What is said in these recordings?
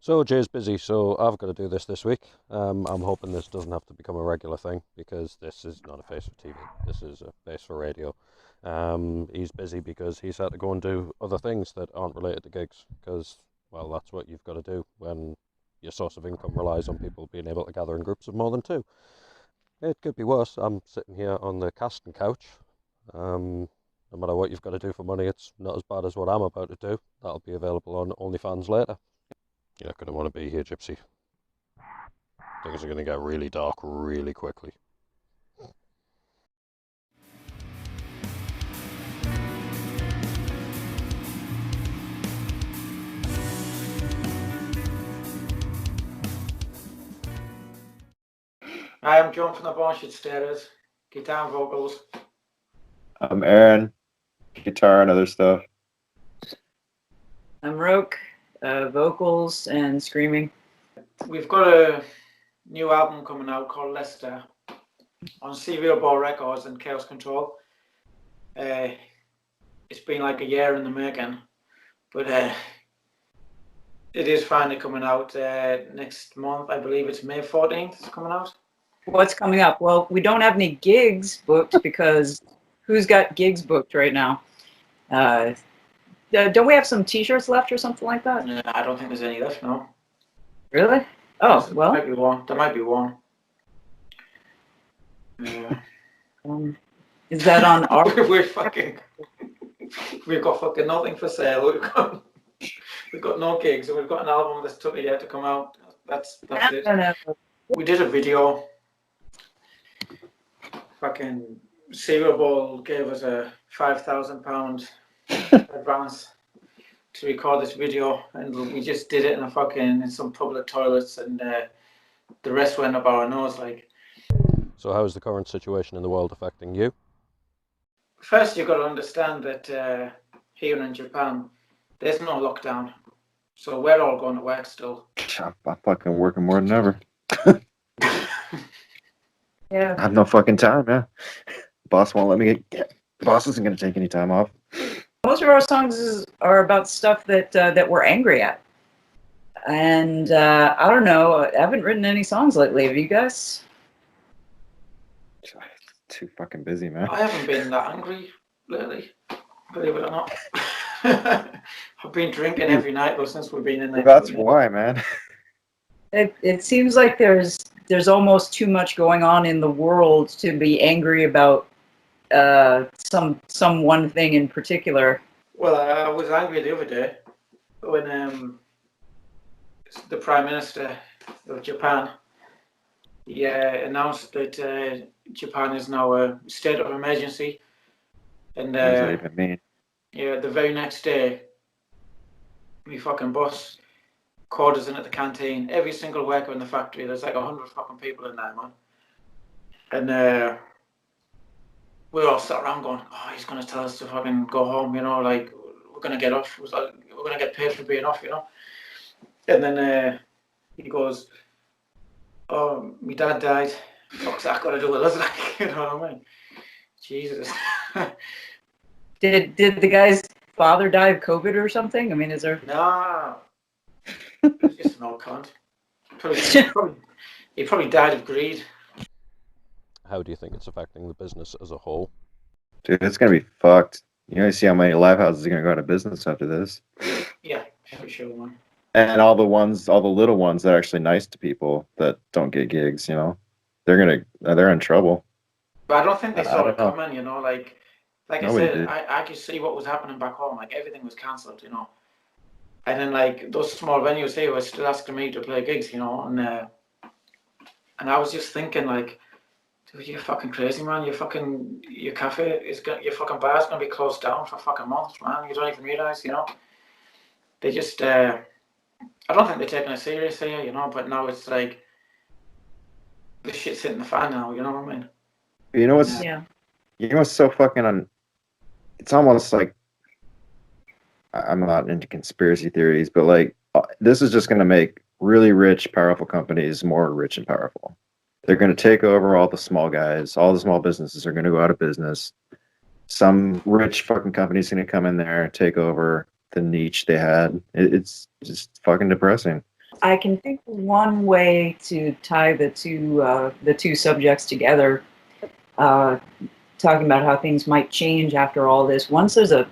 So Jay's busy, so I've got to do this week. I'm hoping this doesn't have to become a regular thing because this is not a face for TV. This is a face for radio. He's busy because he's had to go and do other things that aren't related to gigs because, well, that's what you've got to do when your source of income relies on people being able to gather in groups of more than two. It could be worse. I'm sitting here on the casting couch. No matter what you've got to do for money, it's not as bad as what I'm about to do. That'll be available on OnlyFans later. You're not going to want to be here, Gypsy. Things are going to get really dark really quickly. Hi, I'm John from the Barnshit Stairs, guitar and vocals. I'm Aaron, guitar and other stuff. I'm Roke, vocals and screaming. We've got a new album coming out called Leicester on Serial Ball Records and Chaos Control. It's been like a year in the making, but it is finally coming out next month. I believe it's May 14th it's coming out. What's coming up? Well, we don't have any gigs booked because who's got gigs booked right now? Don't we have some t-shirts left or something like that? I don't think there's any left now. Really? Oh, well. There might be one. There might be one. Is that on our... We've got fucking nothing for sale. We've got no gigs, and we've got an album that's took a year to come out. That's it. No. We did a video. Fucking Serial Ball gave us a £5,000 advance to record this video, and we just did it in some public toilets, and the rest went up our nose. Like, so how is the current situation in the world affecting you? first you've got to understand that here in Japan, there's no lockdown, so we're all going to work still. I'm fucking working more than ever. Yeah. I have no fucking time, man. Boss won't let me get. Boss isn't gonna take any time off. Most of our songs are about stuff that we're angry at. And I don't know, I haven't written any songs lately. Have you guys? Too fucking busy, man. I haven't been that angry lately, believe it or not. I've been drinking every night though since we've been in there. That's why, man. It seems like there's almost too much going on in the world to be angry about some one thing in particular. Well, I was angry the other day when the Prime Minister of Japan he announced that Japan is now a state of emergency, and What does that even mean? yeah, the very next day, my fucking boss called us in at the canteen. Every single worker in the factory, there's like 100 fucking people in there, man. And we all sat around going, oh, he's going to tell us to fucking go home, you know, like, we're going to get off. We're going to get paid for being off, you know. And then he goes, oh, my dad died. What's that got to do with us? Like, you know what I mean? Jesus. Did the guy's father die of COVID or something? I mean, is there... Nah. He's just an old cunt. He probably died of greed. How do you think it's affecting the business as a whole? Dude, it's gonna be fucked. You know, see how many live houses are gonna go out of business after this. Yeah, for sure, man. And all the little ones that are actually nice to people that don't get gigs, you know, they're in trouble. But I don't think they I saw don't it know. coming, you know, like I Nobody said, did. I could see what was happening back home, like everything was cancelled, you know. And then like those small venues here were still asking me to play gigs, you know, and I was just thinking like, dude, you're fucking crazy, man. Your fucking your fucking bar's gonna be closed down for fucking months, man. You don't even realise, you know. They just I don't think they're taking it serious here, you know, but now it's like the shit's hitting the fan now, you know what I mean? You know what's Yeah. you know what's so fucking it's almost like I'm not into conspiracy theories, but like this is just gonna make really rich, powerful companies more rich and powerful. They're gonna take over all the small guys. All the small businesses are gonna go out of business. Some rich fucking company's gonna come in there and take over the niche they had. It's just fucking depressing. I can think of one way to tie the two subjects together, talking about how things might change after all this. Once there's a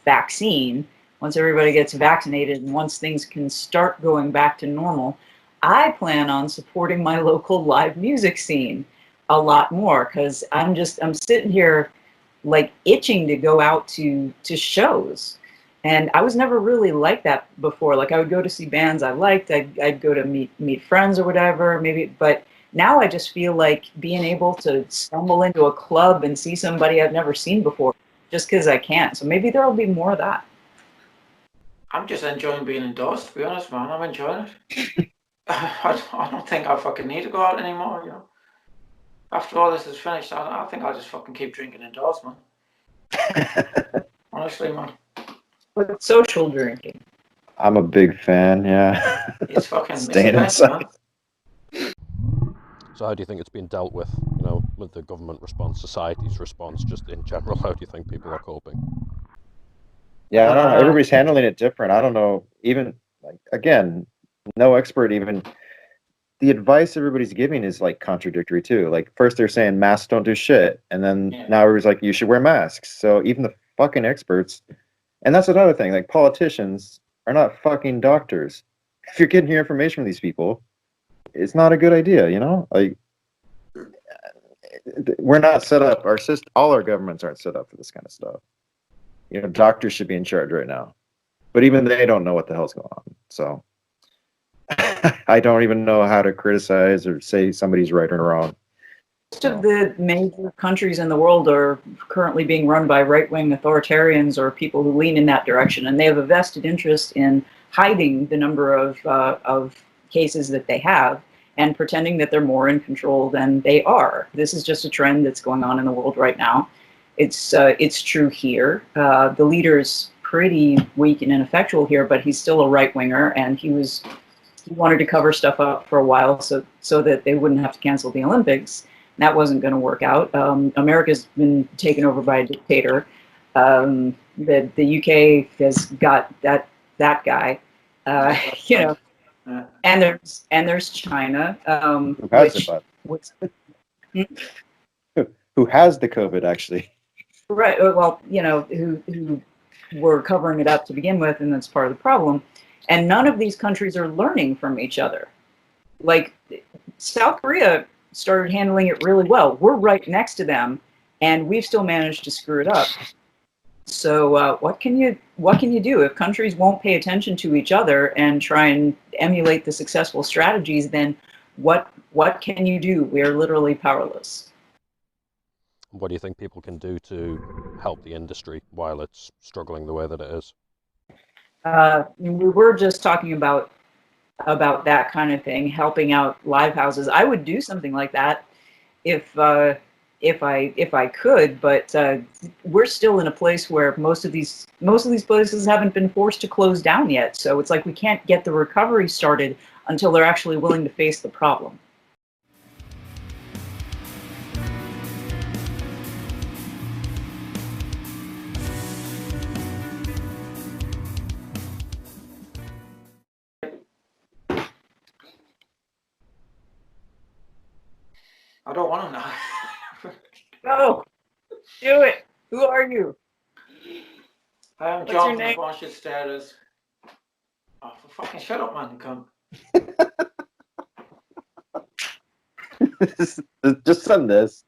vaccine, once everybody gets vaccinated, and once things can start going back to normal, I plan on supporting my local live music scene a lot more, because I'm sitting here like itching to go out to shows. And I was never really like that before. Like I would go to see bands I liked, I'd go to meet friends or whatever, maybe, but now I just feel like being able to stumble into a club and see somebody I've never seen before just because I can. So maybe there'll be more of that. I'm just enjoying being indoors, to be honest, man. I'm enjoying it. I don't think I fucking need to go out anymore, you know. After all this is finished, I think I'll just fucking keep drinking indoors, man. Honestly, man. But social drinking. I'm a big fan, yeah. It's fucking Staying it's inside. man. So how do you think it's been dealt with, you know, with the government response, society's response, just in general? How do you think people are coping? Yeah, I don't know. Everybody's handling it different. I don't know. Even like again, no expert even. The advice everybody's giving is like contradictory too. Like first they're saying masks don't do shit, and then now everybody's like you should wear masks. So even the fucking experts, and that's another thing. Like politicians are not fucking doctors. If you're getting your information from these people, it's not a good idea. You know, like we're not set up. Our system, all our governments aren't set up for this kind of stuff. You know, doctors should be in charge right now, but even they don't know what the hell's going on. So. I don't even know how to criticize or say somebody's right or wrong. Most of the major countries in the world are currently being run by right-wing authoritarians or people who lean in that direction, and they have a vested interest in hiding the number of cases that they have and pretending that they're more in control than they are. This is just a trend that's going on in the world right now. It's true here. The leader's pretty weak and ineffectual here, but he's still a right-winger, and he wanted to cover stuff up for a while so that they wouldn't have to cancel the Olympics. That wasn't going to work out. America's been taken over by a dictator. The UK has got that guy, you know, and there's China, who has who has the COVID actually. Right. Well, you know, who were covering it up to begin with, and that's part of the problem. And none of these countries are learning from each other. Like South Korea started handling it really well. We're right next to them, and we've still managed to screw it up. So what can you do if countries won't pay attention to each other and try and emulate the successful strategies? Then what can you do? We are literally powerless. What do you think people can do to help the industry while it's struggling the way that it is? We were just talking about that kind of thing, helping out live houses. I would do something like that if I could, but we're still in a place where most of these places haven't been forced to close down yet. So it's like we can't get the recovery started until they're actually willing to face the problem. I don't want to know. Go, do it. Who are you? I am John from Bullshit Status. Oh, for fucking shut up, man, you cunt. Just send this.